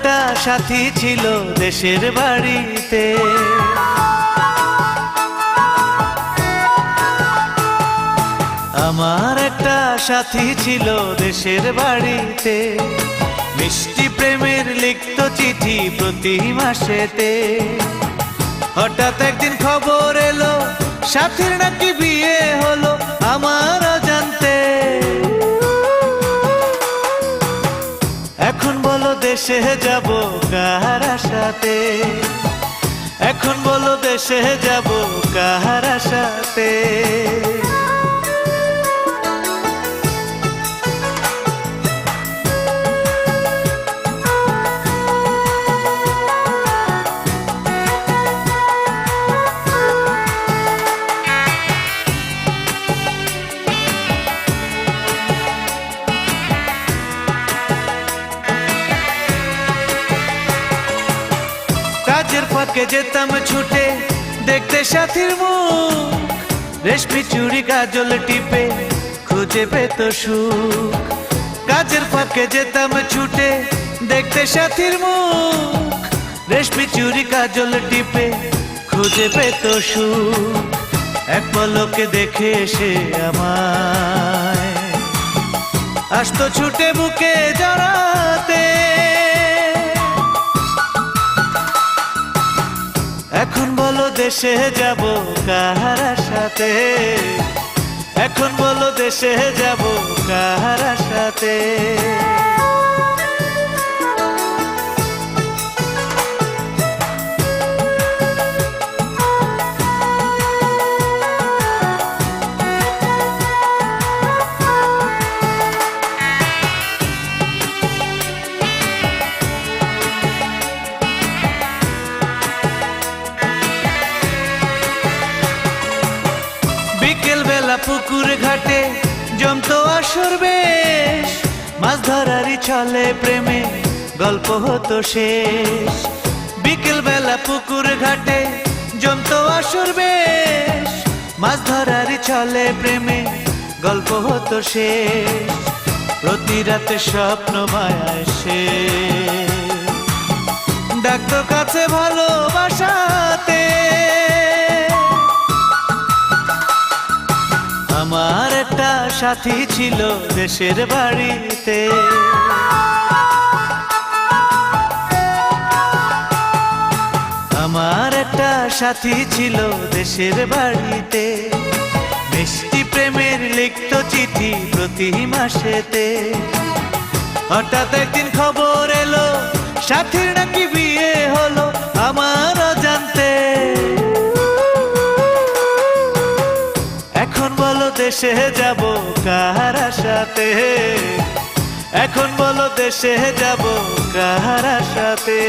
একটা সাথী ছিল দেশের বাড়িতে, আমার একটা সাথী ছিল দেশের বাড়িতে, মিষ্টি প্রেমের লিখত চিঠি প্রতি মাসেতে। হঠাৎ একদিন খবর এলো সাথীর নাকি বিয়ে হলো আমার অজান্তে। এখন বলো দেশে যাব কার আশাতে, এখন বলো দেশে যাব কার আশাতে। কাজের ফাঁকে যেতাম ছুটে দেখতে সাথীর মুখ, রেশমি চুড়ি কাজল টিপে খুঁজে পেত সুখ। কাজের ফাঁকে যেতাম ছুটে দেখতে সাথীর মুখ, রেশমি চুড়ি কাজল টিপে খুঁজে পেত সুখ। এক পলকে দেখে এসে আমায় আসতো ছুটে বুকে জড়াতে। এখন বলো দেশে যাব কার আশাতে, এখন বলো দেশে যাব কার আশাতে। বিকেল বেলা পুকুর ঘাটে জমতো আসর বেশ, মাছ ধরারই ছলে প্রেমে গল্প হতো শেষ। বিকেল বেলা পুকুর ঘাটে জমতো আসর বেশ, মাছ ধরারই ছলে প্রেমে গল্প হতো শেষ। প্রতি রাতে স্বপ্ন মায়ায় সে ডাকতো কাছে ভালোবাসাতে। আমার একটা সাথী ছিল দেশের বাড়িতে, আমার একটা সাথী ছিল দেশের বাড়িতে, মিষ্টি প্রেমের লিখত চিঠি প্রতি মাসেতে। হঠাৎ একদিন খবর এলো সাথীর নাকি বিয়ে হলো আমার অজান্তে। এখন বলো দেশে যাব কার আশাতে, এখন বলো দেশে যাব কার আশাতে।